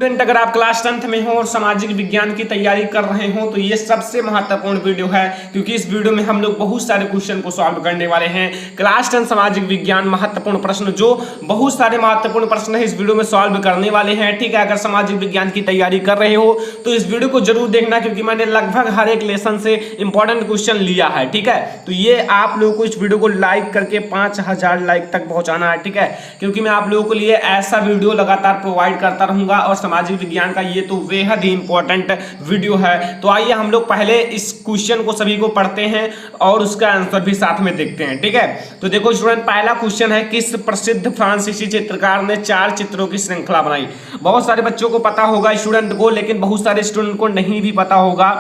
Student, अगर आप class 10th में हो और सामाजिक विज्ञान की तैयारी कर रहे हो तो ये सबसे महत्वपूर्ण वीडियो है, क्योंकि इस वीडियो में हम लोग बहुत सारे क्वेश्चन को सॉल्व करने वाले हैं। क्लास 10 सामाजिक विज्ञान महत्वपूर्ण प्रश्न, जो बहुत सारे महत्वपूर्ण प्रश्न है इस वीडियो में सॉल्व करने वाले हैं। ठीक है, अगर सामाजिक विज्ञान की तैयारी कर रहे हो तो इस वीडियो को जरूर देखना, क्योंकि मैंने लगभग हर एक लेसन से इंपॉर्टेंट क्वेश्चन लिया है। ठीक है, तो ये आप लोगों को इस वीडियो को लाइक करके 5000 लाइक तक पहुंचाना है। ठीक है, क्योंकि मैं आप लोगों के लिए ऐसा वीडियो लगातार प्रोवाइड करता रहूंगा और सामाजिक विज्ञान का ये तो बेहद ही इंपॉर्टेंट वीडियो है। तो आइए हम लोग पहले इस क्वेश्चन को सभी को पढ़ते हैं और उसका आंसर भी साथ में देखते हैं। ठीक है, तो देखो स्टूडेंट, पहला क्वेश्चन है, किस प्रसिद्ध फ्रांसीसी चित्रकार ने 4 चित्रों की श्रृंखला बनाई? बहुत सारे बच्चों को पता होगा स्टूडेंट को, लेकिन बहुत सारे स्टूडेंट को नहीं भी पता होगा।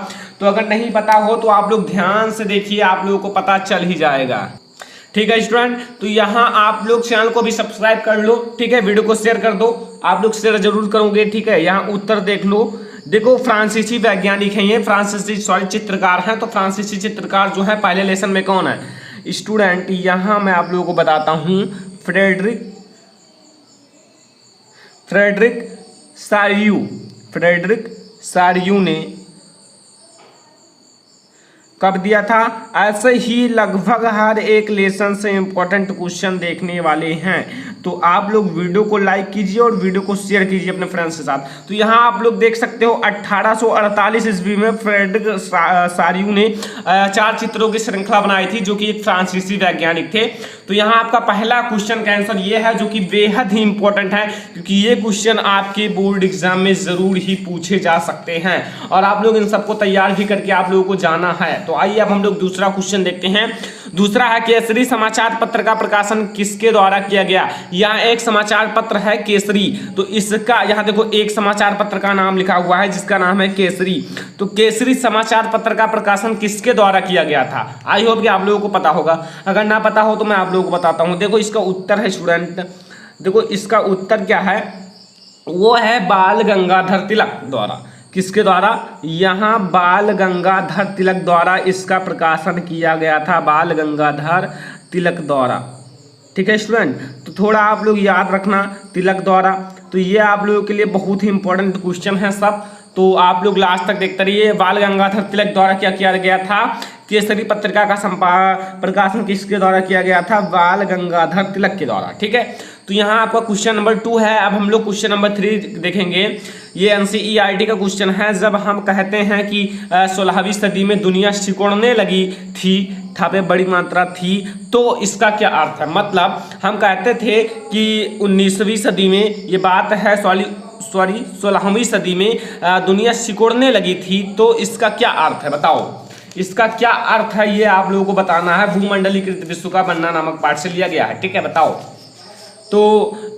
तो अगर नहीं पता हो तो आप लोग ध्यान से देखिए, आप लोगों को पता चल ही जाएगा। ठीक है स्टूडेंट, तो यहाँ आप लोग चैनल को भी सब्सक्राइब कर लो। ठीक है, वीडियो को शेयर कर दो, आप लोग शेयर जरूर करोगे। ठीक है, यहाँ उत्तर देख लो। देखो, फ्रांसीसी वैज्ञानिक हैं ये, फ्रांसीसी चित्रकार हैं। तो फ्रांसीसी चित्रकार जो है पहले लेसन में कौन है स्टूडेंट? यहाँ मैं आप लोगों को बताता हूँ, फ्रेडरिक सारियू ने कब दिया था? ऐसे ही लगभग हर एक लेसन से इंपॉर्टेंट क्वेश्चन देखने वाले हैं, तो आप लोग वीडियो को लाइक कीजिए और वीडियो को शेयर कीजिए अपने फ्रेंड्स के साथ। तो यहाँ आप लोग देख सकते हो 1848 ईस्वी में फ्रेडरिक सारियू ने 4 चित्रों की श्रृंखला बनाई थी, जो कि एक फ्रांसीसी वैज्ञानिक थे। तो यहाँ आपका पहला क्वेश्चन का आंसर ये है, जो कि बेहद ही इंपॉर्टेंट है, क्योंकि ये क्वेश्चन आपके बोर्ड एग्जाम में जरूर ही पूछे जा सकते हैं और आप लोग इन सबको तैयार भी करके आप लोगों को जाना है। तो आइए अब हम लोग दूसरा क्वेश्चन देखते हैं। दूसरा है, केसरी समाचार पत्र का प्रकाशन किसके द्वारा किया गया? यहाँ एक समाचार पत्र है केसरी, तो इसका यहाँ देखो एक समाचार पत्र का नाम लिखा हुआ है जिसका नाम है केसरी। तो केसरी समाचार पत्र का प्रकाशन किसके द्वारा किया गया था? आई होप कि आप लोगों को पता होगा। अगर ना पता हो तो मैं आप लोगों को बताता हूँ। देखो इसका उत्तर है स्टूडेंट, देखो इसका उत्तर क्या है, वो है बाल गंगाधर तिलक द्वारा। किसके द्वारा? यहाँ बाल गंगाधर तिलक द्वारा इसका प्रकाशन किया गया था, बाल गंगाधर तिलक द्वारा। ठीक है स्टूडेंट, तो थोड़ा आप लोग याद रखना, तिलक द्वारा। तो ये आप लोगों के लिए बहुत ही इंपॉर्टेंट क्वेश्चन है सब, तो आप लोग लास्ट तक देखते रहिए। बाल गंगाधर तिलक द्वारा क्या किया गया था? केसरी पत्रिका का प्रकाशन किसके द्वारा किया गया था? बाल गंगाधर तिलक के द्वारा। ठीक है, तो यहाँ आपका क्वेश्चन नंबर 2 है। अब हम लोग क्वेश्चन नंबर 3 देखेंगे। ये एनसीईआरटी का क्वेश्चन है। जब हम कहते हैं कि 16वीं सदी में दुनिया सिकुड़ने लगी थी, था पे बड़ी मात्रा थी, तो इसका क्या अर्थ है? मतलब हम कहते थे कि 19वीं सदी में ये बात है, 16वीं सदी में दुनिया सिकुड़ने लगी थी, तो इसका क्या अर्थ है बताओ? इसका क्या अर्थ है ये आप लोगों को बताना है। भूमंडलीकृत विश्व का बनना नामक पाठ से लिया गया है। ठीक है, बताओ। तो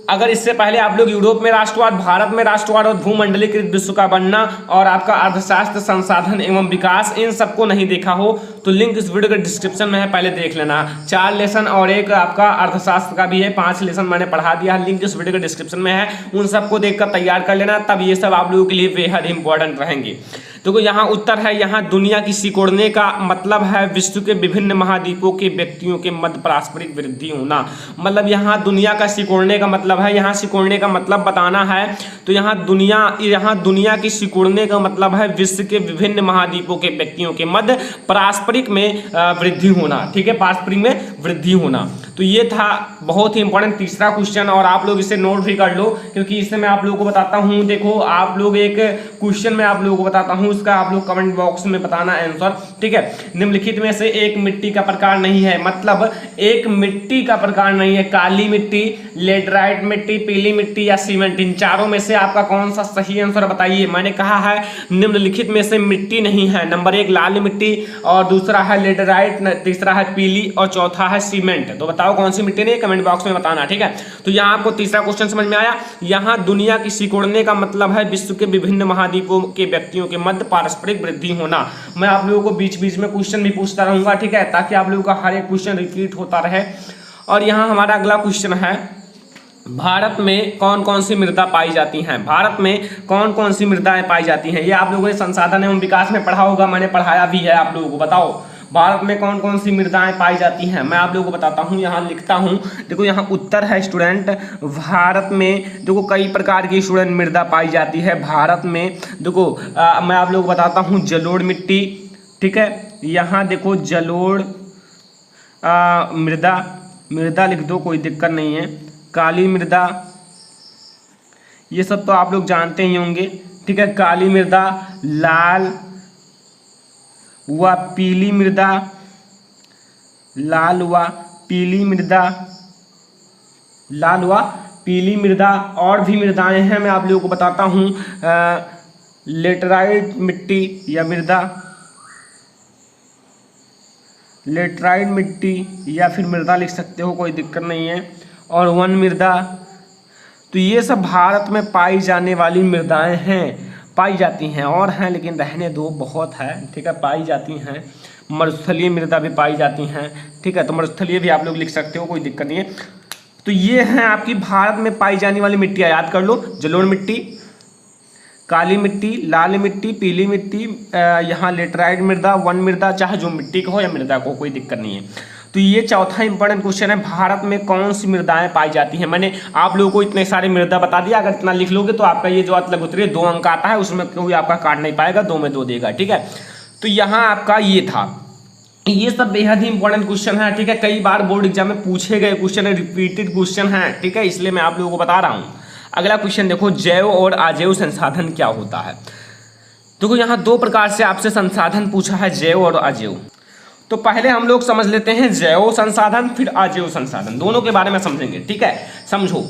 अगर इससे पहले आप लोग यूरोप में राष्ट्रवाद, भारत में राष्ट्रवाद और भूमंडलीकृत विश्व का बनना और आपका अर्थशास्त्र, संसाधन एवं विकास, इन सबको नहीं देखा हो तो लिंक इस वीडियो के डिस्क्रिप्शन में है, पहले देख लेना। 4 लेसन और एक आपका अर्थशास्त्र का भी है, 5 लेसन मैंने पढ़ा दिया, लिंक इस वीडियो के डिस्क्रिप्शन में है, उन सबको देखकर तैयार कर लेना, तब ये सब आप लोगों के लिए बेहद इंपॉर्टेंट रहेंगे। देखो यहाँ उत्तर है, यहाँ दुनिया की सिकुड़ने का मतलब है विश्व के विभिन्न महाद्वीपों के व्यक्तियों के मध्य पारस्परिक वृद्धि होना। मतलब यहाँ दुनिया का सिकुड़ने का मतलब है, यहाँ सिकुड़ने का मतलब बताना है, तो यहाँ दुनिया की सिकुड़ने का मतलब है विश्व के विभिन्न महाद्वीपों के व्यक्तियों के मध्य पारस्परिक में वृद्धि होना। ठीक है, पारस्परिक में वृद्धि होना। तो ये था बहुत ही इंपॉर्टेंट तीसरा क्वेश्चन, और आप लोग इसे नोट भी कर लो, क्योंकि इससे मैं आप लोगों को बताता हूँ। देखो, आप लोग एक क्वेश्चन में आप लोगों को बताता हूँ, इसका आप लोग कमेंट बॉक्स में बताना आंसर। ठीक है, निम्नलिखित में से एक मिट्टी का प्रकार नहीं है। मतलब एक मिट्टी का प्रकार नहीं है, काली मिट्टी, लेटराइट मिट्टी, पीली मिट्टी या सीमेंट, इन चारों में से आपका कौन सा सही आंसर बताइए। मैंने कहा है निम्नलिखित में से मिट्टी नहीं है। नंबर 1 लाल मिट्टी, और दूसरा है लेटराइट, तीसरा है पीली, और चौथा है सीमेंट। तो बताओ कौन सी मिट्टी नहीं, कमेंट बॉक्स में बताना। ठीक है, तो यहाँ आपको तीसरा क्वेश्चन समझ में आया। यहाँ दुनिया की सिकुड़ने का मतलब है विश्व के विभिन्न महाद्वीपों के व्यक्तियों के मध्य पारस्परिक वृद्धि होना। मैं आप लोगों को बीच बीच में क्वेश्चन भी पूछता रहूंगा। ठीक है, ताकि आप लोगों का हर एक क्वेश्चन रिपीट होता रहे। और यहाँ हमारा अगला क्वेश्चन है, भारत में कौन कौन सी मृदा पाई जाती हैं? भारत में कौन कौन सी मृदाएं पाई जाती हैं? ये आप लोगों ने संसाधन एवं विकास में पढ़ा होगा, मैंने पढ़ाया भी है आप लोगों को। बताओ भारत में कौन कौन सी मृदाएं पाई जाती हैं, मैं आप लोगों को बताता हूँ, यहाँ लिखता हूँ। देखो यहाँ उत्तर है स्टूडेंट, भारत में देखो कई प्रकार की स्टूडेंट मृदा पाई जाती है भारत में। देखो मैं आप लोगों को बताता हूँ, जलोढ़ मिट्टी, ठीक है, यहाँ देखो जलोढ़ मृदा, मृदा लिख दो, कोई दिक्कत नहीं है, काली मृदा, ये सब तो आप लोग जानते ही होंगे, ठीक है, काली मृदा, लाल व पीली मृदा, लाल व पीली मृदा, लाल व पीली मृदा, और भी मृदाएं हैं मैं आप लोगों को बताता हूँ, लेटराइट मिट्टी या मृदा, लेटराइट मिट्टी या फिर मृदा लिख सकते हो, कोई दिक्कत नहीं है, और वन मृदा। तो ये सब भारत में पाई जाने वाली मृदाएं हैं, पाई जाती हैं, और हैं लेकिन रहने दो, बहुत है, ठीक है, पाई जाती हैं। मरुस्थलीय मृदा भी पाई जाती हैं, ठीक है, तो मरुस्थलीय भी आप लोग लिख सकते हो, कोई दिक्कत नहीं है। तो ये हैं आपकी भारत में पाई जाने वाली मिट्टियाँ, याद कर लो, जलोढ़ मिट्टी, काली मिट्टी, लाल मिट्टी, पीली मिट्टी, यहाँ लेटराइट मृदा, वन मृदा, चाहे जो मिट्टी का हो या मृदा को, कोई दिक्कत नहीं है। तो ये चौथा इंपॉर्टेंट क्वेश्चन है, भारत में कौन सी मृदाएं पाई जाती हैं। मैंने आप लोगों को इतने सारे मृदा बता दिया, अगर इतना लिख लोगे तो आपका ये जो अतलग उत्तरीय 2 अंक आता है, उसमें कोई आपका काट नहीं पाएगा, 2 में 2 देगा, ठीक है। तो यहाँ आपका ये था, ये सब बेहद ही इंपॉर्टेंट क्वेश्चन है, ठीक है, कई बार बोर्ड एग्जाम में पूछे गए क्वेश्चन है, रिपीटेड क्वेश्चन है, ठीक है, इसलिए मैं आप लोगों को बता रहा हूँ। अगला क्वेश्चन देखो, जैव और अजैव संसाधन क्या होता है। देखो यहाँ 2 प्रकार से आपसे संसाधन पूछा है, जैव और अजैव। तो पहले हम लोग समझ लेते हैं जैव संसाधन, फिर अजैव संसाधन, दोनों के बारे में समझेंगे, ठीक है। समझो,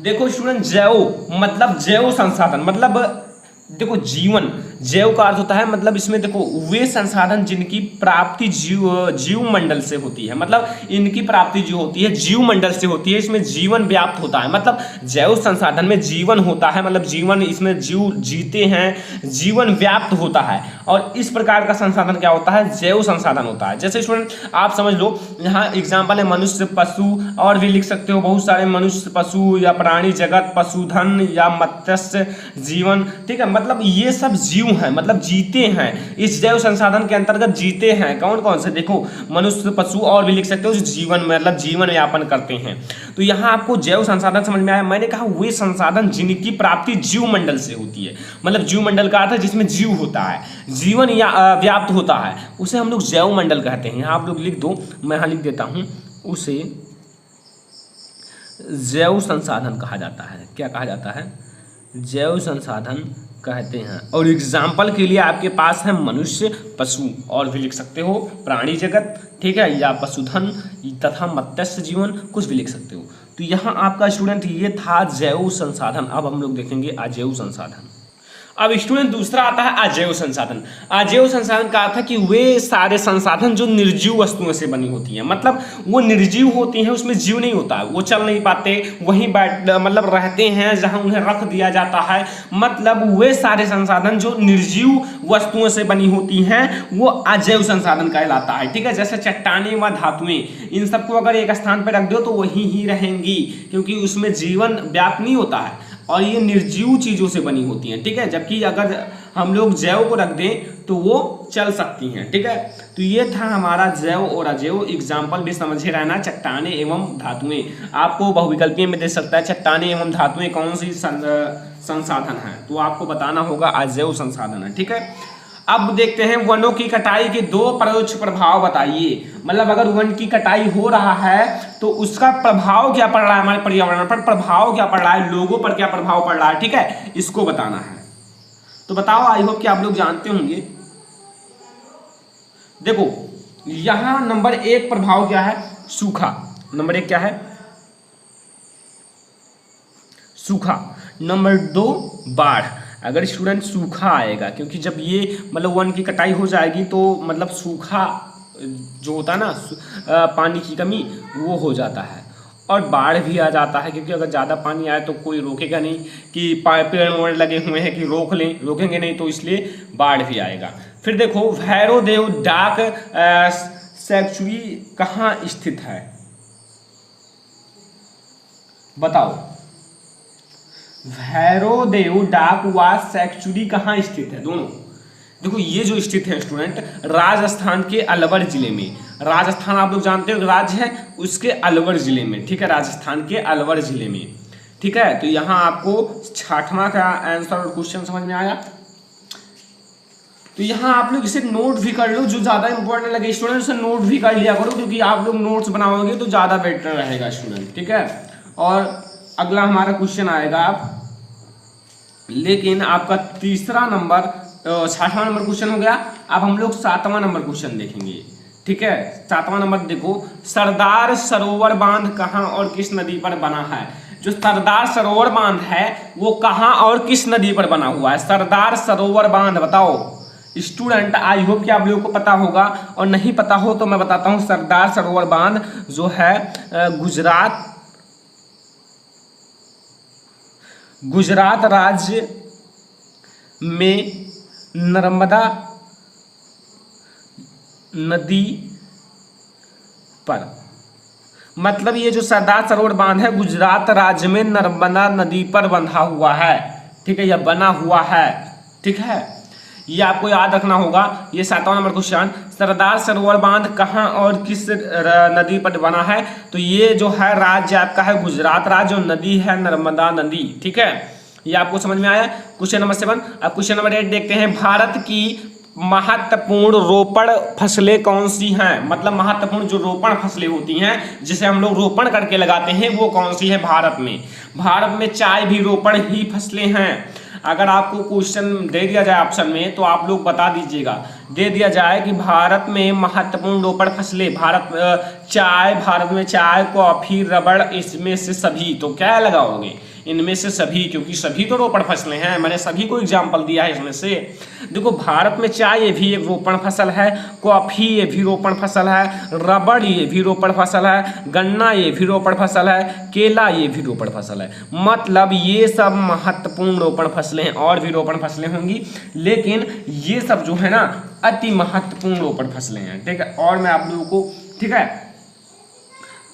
देखो स्टूडेंट, जैव मतलब जैव संसाधन मतलब देखो जीवन, जैव का अर्थ होता है मतलब इसमें देखो वे संसाधन जिनकी प्राप्ति जीव मंडल से होती है, मतलब इनकी प्राप्ति जो होती है जीव मंडल से होती है, इसमें जीवन व्याप्त होता है, मतलब जैव संसाधन में जीवन होता है, मतलब जीवन, इसमें जीव जीते हैं, जीवन व्याप्त होता है, और इस प्रकार का संसाधन क्या होता है, जैव संसाधन होता है। जैसे स्टूडेंट आप समझ लो, यहाँ एग्जाम्पल है मनुष्य, पशु, और भी लिख सकते हो बहुत सारे, मनुष्य, पशु या प्राणी जगत, पशुधन या मत्स्य जीवन, ठीक है, मतलब ये सब जीव हैं, मतलब जीते हैं, इस जैव संसाधन के अंतर्गत जीते हैं। कौन कौन से, देखो मनुष्य, पशु, और भी लिख सकते हो जो जीवन मतलब जीवन यापन करते हैं। तो यहाँ आपको जैव संसाधन समझ में आया। मैंने कहा वे संसाधन जिनकी प्राप्ति जीव मंडल से होती है, मतलब जीव मंडल का अर्थ है जिसमें जीव होता है, जीवन या व्याप्त होता है, उसे हम लोग जैव मंडल कहते हैं। यहाँ आप लोग लिख दो, मैं यहाँ लिख देता हूँ, उसे जैव संसाधन कहा जाता है। क्या कहा जाता है, जैव संसाधन कहते हैं। और एग्जाम्पल के लिए आपके पास है मनुष्य, पशु, और भी लिख सकते हो प्राणी जगत, ठीक है, या पशुधन तथा मत्स्य जीवन, कुछ भी लिख सकते हो। तो यहाँ आपका स्टूडेंट ये था जैव संसाधन। अब हम लोग देखेंगे अजैव संसाधन। अब स्टूडेंट दूसरा आता है अजैव संसाधन। अजैव संसाधन का अर्थ है कि वे सारे संसाधन जो निर्जीव वस्तुओं से बनी होती हैं, मतलब वो निर्जीव होती हैं, उसमें जीव नहीं होता है, वो चल नहीं पाते, वहीं बैठ मतलब रहते हैं जहां उन्हें रख दिया जाता है, मतलब वे सारे संसाधन जो निर्जीव वस्तुओं से बनी होती हैं वो अजैव संसाधन कहलाता है, ठीक है। जैसे चट्टानें व धातुएं, इन सबको अगर एक स्थान पर रख दो तो वहीं ही रहेंगी, क्योंकि उसमें जीवन व्याप्त नहीं होता है, और ये निर्जीव चीज़ों से बनी होती हैं, ठीक है। जबकि अगर हम लोग जैव को रख दें तो वो चल सकती हैं, ठीक है। तो ये था हमारा जैव और अजैव। एग्जाम्पल भी समझे रहना, चट्टानें एवं धातुएं, आपको बहुविकल्पीय में दे सकता है चट्टानें एवं धातुएं कौन सी संसाधन है, तो आपको बताना होगा अजैव संसाधन है, ठीक है। अब देखते हैं वनों की कटाई के 2 परोक्ष प्रभाव बताइए, मतलब अगर वन की कटाई हो रहा है तो उसका प्रभाव क्या पड़ रहा है हमारे पर्यावरण पर, प्रभाव क्या पड़ रहा है, लोगों पर क्या प्रभाव पड़ रहा है, ठीक है, इसको बताना है। तो बताओ, आई होप कि आप लोग जानते होंगे। देखो यहां नंबर 1 प्रभाव क्या है, सूखा, नंबर 1 क्या है, सूखा। नंबर 2 बाढ़। अगर स्टूडेंट सूखा आएगा, क्योंकि जब ये मतलब वन की कटाई हो जाएगी तो मतलब सूखा जो होता है ना, पानी की कमी, वो हो जाता है, और बाढ़ भी आ जाता है, क्योंकि अगर ज़्यादा पानी आए तो कोई रोकेगा नहीं कि पेड़ वेड़ लगे हुए हैं कि रोकेंगे नहीं, तो इसलिए बाढ़ भी आएगा। फिर देखो भैरवदेव डाक सैंक्चुरी कहाँ स्थित है, बताओ। भैरवदेव डाक व सैंक्चुरी कहाँ स्थित है, दोनों देखो ये जो स्थित है स्टूडेंट राजस्थान के अलवर जिले में। राजस्थान आप लोग जानते हो राज्य है, उसके अलवर जिले में, ठीक है, राजस्थान के अलवर जिले में, ठीक है। तो यहाँ आपको 6वां का आंसर और क्वेश्चन समझ में आया। तो यहाँ आप लोग इसे नोट भी कर लो, जो ज्यादा इंपॉर्टेंट लगे स्टूडेंट उसे नोट भी कर लिया करो, क्योंकि आप लोग नोट्स बनाओगे तो ज्यादा बेटर रहेगा स्टूडेंट, ठीक है। और अगला हमारा क्वेश्चन आएगा आप, लेकिन आपका तीसरा नंबर 6वां नंबर क्वेश्चन हो गया। अब हम लोग 7वां नंबर क्वेश्चन देखेंगे, ठीक है। 7वां नंबर देखो, सरदार सरोवर बांध कहाँ और किस नदी पर बना है। जो सरदार सरोवर बांध है वो कहाँ और किस नदी पर बना हुआ है। सरदार सरोवर बांध बताओ स्टूडेंट, आई होप कि आप लोगों को पता होगा, और नहीं पता हो तो मैं बताता हूँ। सरदार सरोवर बांध जो है गुजरात राज्य में नर्मदा नदी पर, मतलब ये जो सरदार सरोवर बांध है गुजरात राज्य में नर्मदा नदी पर बंधा हुआ है, ठीक है, यह बना हुआ है, ठीक है। ये आपको याद रखना होगा। ये 7वां नंबर क्वेश्चन, सरदार सरोवर बांध कहाँ और किस नदी पर बना है। तो ये जो है राज्य आपका है गुजरात राज्य, और नदी है नर्मदा नदी, ठीक है। ये आपको समझ में आया। Question number 7। अब क्वेश्चन नंबर 8 देखते हैं, भारत की महत्वपूर्ण रोपण फसलें कौन सी हैं। मतलब महत्वपूर्ण जो रोपण फसलें होती हैं जिसे हम लोग रोपण करके लगाते हैं वो कौन सी है भारत में। भारत में चाय भी रोपण ही फसलें हैं। अगर आपको क्वेश्चन दे दिया जाए ऑप्शन में तो आप लोग बता दीजिएगा। दे दिया जाए कि भारत में महत्वपूर्ण रोपण फसलें, भारत में चाय, कॉफी, रबड़, इसमें से सभी, तो क्या लगाओगे, इनमें से सभी, क्योंकि सभी तो रोपण फसलें हैं। मैंने सभी को एग्जाम्पल दिया है इसमें से। देखो भारत में चाय ये भी एक रोपण फसल है, कॉफी ये भी रोपण फसल है, रबड़ ये भी रोपण फसल है, गन्ना ये भी रोपण फसल है, केला ये भी रोपण फसल है। मतलब ये सब महत्वपूर्ण रोपण फसलें हैं, और भी रोपण फसलें होंगी, लेकिन ये सब जो है ना अति महत्वपूर्ण रोपण फसलें हैं, ठीक है। और मैं आप लोगों को, ठीक है,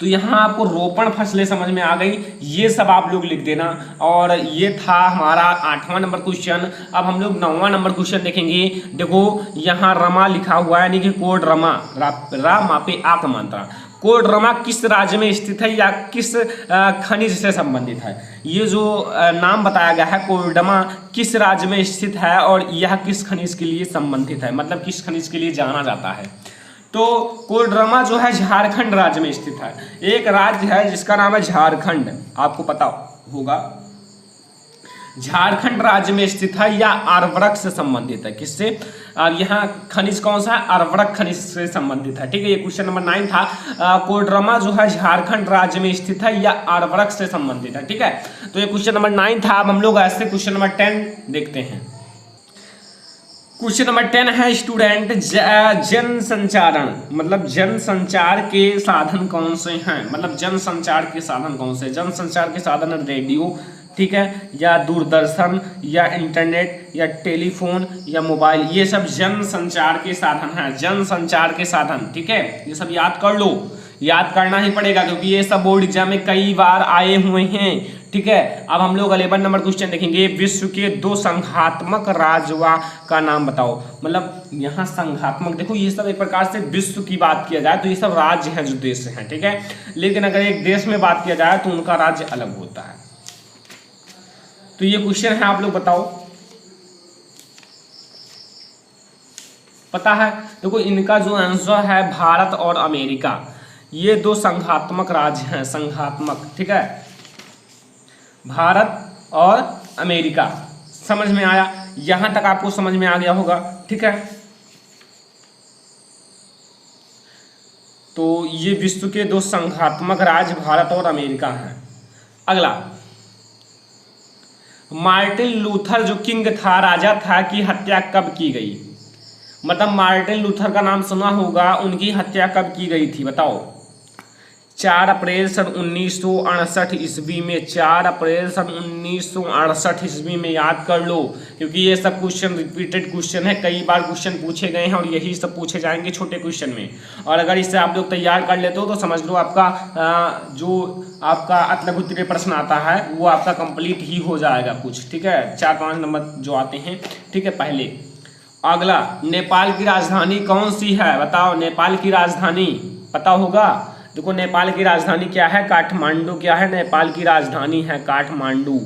तो यहाँ आपको रोपण फसलें समझ में आ गई, ये सब आप लोग लिख देना। और ये था हमारा 8वां नंबर क्वेश्चन। अब हम लोग 9वां नंबर क्वेश्चन देखेंगे। देखो यहाँ रमा लिखा हुआ है, यानी कि कोडरमा, रा मापे आ का मात्रा। कोडरमा किस राज्य में स्थित है या किस खनिज से संबंधित है। ये जो नाम बताया गया है कोडरमा किस राज्य में स्थित है और यह किस खनिज के लिए संबंधित है, मतलब किस खनिज के लिए जाना जाता है। तो कोडरमा जो है झारखंड राज्य में स्थित है। एक राज्य है जिसका नाम है झारखंड, आपको पता होगा। झारखंड राज्य में स्थित है या अर्वरक से संबंधित है। किससे? और यहाँ खनिज कौन सा है? अर्वरक खनिज से संबंधित है, ठीक है। ये क्वेश्चन नंबर 9 था। कोडरमा जो है झारखंड राज्य में स्थित है या अर्वरक से संबंधित है, ठीक है। तो ये क्वेश्चन नंबर 9 था। अब हम लोग ऐसे क्वेश्चन नंबर 10 देखते हैं। क्वेश्चन नंबर 10 है स्टूडेंट, जन संचारण, मतलब जन संचार के साधन कौन से हैं। मतलब जन संचार के साधन कौन से? जन संचार के साधन रेडियो, ठीक है, या दूरदर्शन, या इंटरनेट, या टेलीफोन, या मोबाइल। ये सब जन संचार के साधन हैं, जन संचार के साधन, ठीक है। ये सब याद कर लो, याद करना ही पड़ेगा क्योंकि ये सब बोर्ड एग्जाम में कई बार आए हुए हैं, ठीक है। अब हम लोग 11 नंबर क्वेश्चन देखेंगे। विश्व के 2 संघात्मक राज्यों का नाम बताओ। मतलब यहाँ संघात्मक, देखो ये सब एक प्रकार से विश्व की बात किया जाए तो ये सब राज्य हैं जो देश हैं, ठीक है। लेकिन अगर एक देश में बात किया जाए तो उनका राज्य अलग होता है। तो ये क्वेश्चन है, आप लोग बताओ, पता है? देखो इनका जो आंसर है भारत और अमेरिका, ये 2 संघात्मक राज्य हैं, संघात्मक, ठीक है। भारत और अमेरिका, समझ में आया? यहां तक आपको समझ में आ गया होगा, ठीक है। तो ये विश्व के 2 संघात्मक राज्य भारत और अमेरिका हैं। अगला, मार्टिन लूथर जो किंग था, राजा था, की हत्या कब की गई। मतलब मार्टिन लूथर का नाम सुना होगा, उनकी हत्या कब की गई थी बताओ। 4 अप्रैल सन 1968 ईस्वी में, 4 अप्रैल सन 1968 ईस्वी में, याद कर लो क्योंकि ये सब क्वेश्चन रिपीटेड क्वेश्चन है, कई बार क्वेश्चन पूछे गए हैं और यही सब पूछे जाएंगे छोटे क्वेश्चन में। और अगर इससे आप लोग तैयार कर लेते हो तो समझ लो आपका जो आपका अतलघुत्तरीय प्रश्न आता है वो आपका कंप्लीट ही हो जाएगा कुछ, ठीक है। 4-5 नंबर जो आते हैं, ठीक है, पहले। अगला, नेपाल की राजधानी कौन सी है? बताओ, नेपाल की राजधानी पता होगा। देखो नेपाल की राजधानी क्या है? काठमांडू। क्या है? नेपाल की राजधानी है काठमांडू।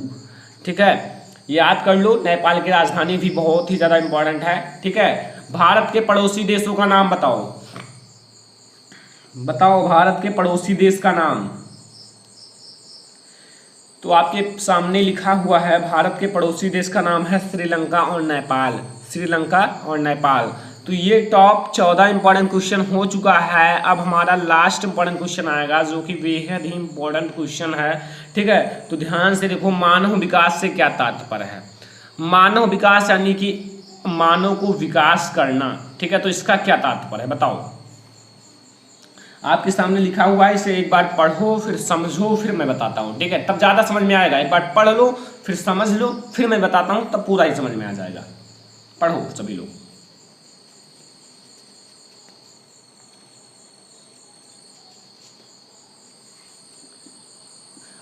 ठीक है, याद कर लो, नेपाल की राजधानी भी बहुत ही ज्यादा इंपॉर्टेंट है। ठीक है, भारत के पड़ोसी देशों का नाम बताओ। बताओ भारत के पड़ोसी देश का नाम। तो आपके सामने लिखा हुआ है, भारत के पड़ोसी देश का नाम है श्रीलंका और नेपाल। श्रीलंका और नेपाल। तो ये टॉप 14 इंपॉर्टेंट क्वेश्चन हो चुका है। अब हमारा लास्ट इंपॉर्टेंट क्वेश्चन आएगा, जो कि बेहद ही इंपॉर्टेंट क्वेश्चन है। ठीक है, तो ध्यान से देखो, मानव विकास से क्या तात्पर्य है? मानव विकास यानी कि मानव को विकास करना। ठीक है, तो इसका क्या तात्पर्य है बताओ। आपके सामने लिखा हुआ है, इसे एक बार पढ़ो फिर समझो फिर मैं बताता हूँ। ठीक है, तब ज्यादा समझ में आएगा। एक बार पढ़ लो फिर समझ लो फिर मैं बताता हूँ, तब पूरा ही समझ में आ जाएगा। पढ़ो सभी लोग।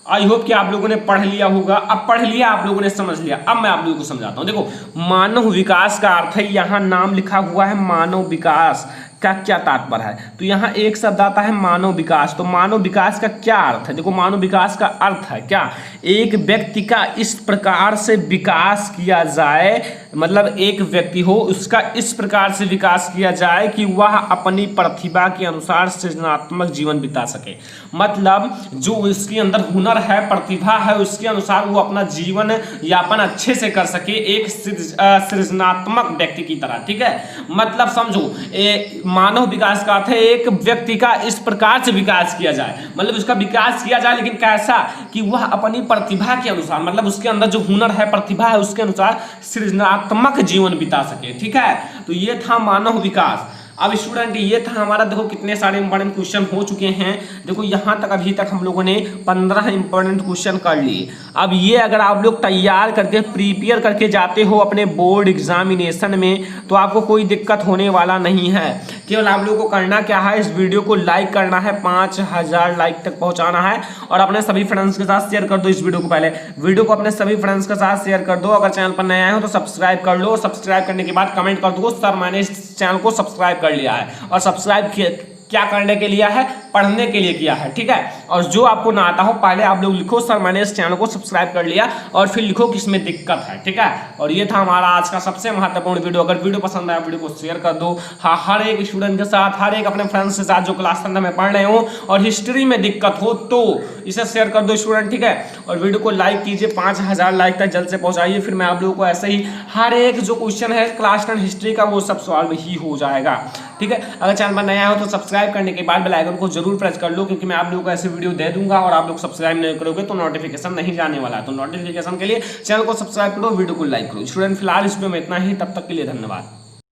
आई होप कि आप लोगों ने पढ़ लिया होगा। अब पढ़ लिया आप लोगों ने, समझ लिया। अब मैं आप लोगों को समझाता हूं। देखो, मानव विकास का अर्थ है, यहां नाम लिखा हुआ है मानव विकास का क्या तात्पर्य है। तो यहाँ एक शब्द आता है मानव विकास। तो मानव विकास का क्या अर्थ है? देखो, मानव विकास का अर्थ है क्या? एक व्यक्ति का इस प्रकार से विकास किया जाए, मतलब एक व्यक्ति हो, उसका इस प्रकार से विकास किया जाए कि वह अपनी प्रतिभा के अनुसार सृजनात्मक जीवन बिता सके। मतलब जो उसके अंदर हुनर है, प्रतिभा है, उसके अनुसार वो अपना जीवन यापन अच्छे से कर सके, एक सृजनात्मक व्यक्ति की तरह। ठीक है, मतलब समझो, मानव विकास का अर्थ है एक व्यक्ति का इस प्रकार से विकास किया जाए, मतलब उसका विकास किया जाए, लेकिन कैसा कि वह अपनी प्रतिभा के अनुसार, मतलब उसके अंदर जो हुनर है, प्रतिभा है, उसके अनुसार सृजनात्मक जीवन बिता सके। ठीक है, तो ये था मानव विकास। अब स्टूडेंट, ये था हमारा, देखो कितने सारे इंपॉर्टेंट क्वेश्चन हो चुके हैं। देखो यहाँ तक अभी तक हम लोगों ने 15 इंपॉर्टेंट क्वेश्चन कर लिए। अब ये अगर आप लोग तैयार करके प्रिपेयर करके जाते हो अपने बोर्ड एग्जामिनेशन में, तो आपको कोई दिक्कत होने वाला नहीं है। केवल आप लोगों को करना क्या है, इस वीडियो को लाइक करना है, 5000 लाइक तक पहुँचाना है, और अपने सभी फ्रेंड्स के साथ शेयर कर दो इस वीडियो को। पहले वीडियो को अपने सभी फ्रेंड्स के साथ शेयर कर दो। अगर चैनल पर नए आए हो तो सब्सक्राइब कर लो। सब्सक्राइब करने के बाद कमेंट कर दो, सर मैंने इस चैनल को सब्सक्राइब कर लिया है। और सब्सक्राइब क्या करने के लिए है? पढ़ने के लिए किया है। ठीक है, और जो आपको ना आता हो, पहले आप लोग लिखो सर मैंने इस चैनल को सब्सक्राइब कर लिया, और फिर लिखो कि इसमें दिक्कत है। ठीक है, और ये था हमारा आज का सबसे महत्वपूर्ण वीडियो। अगर वीडियो पसंद आया, वीडियो को शेयर कर दो। हाँ, हर एक स्टूडेंट के साथ, हर एक अपने फ्रेंड्स के साथ जो क्लास 10 में पढ़ रहे हो और हिस्ट्री में दिक्कत हो, तो इसे शेयर कर दो स्टूडेंट। ठीक है, और वीडियो को लाइक कीजिए, 5000 लाइक तक जल्द से पहुंचाइए। फिर मैं आप लोगों को ऐसे ही हर एक जो क्वेश्चन है क्लास 10 हिस्ट्री का, वो सब सॉल्व ही हो जाएगा। ठीक है, अगर चैनल पर नया हो तो सब्सक्राइब करने के बाद बेल आइकन को जरूर प्रेस कर लो, क्योंकि मैं आप लोगों को ऐसे वीडियो दे दूंगा और आप लोग सब्सक्राइब नहीं करोगे तो नोटिफिकेशन नहीं जाने वाला है। तो नोटिफिकेशन के लिए चैनल को सब्सक्राइब करो, वीडियो को लाइक करो। स्टूडेंट, फिलहाल इस वीडियो में इतना ही। तब तक के लिए धन्यवाद।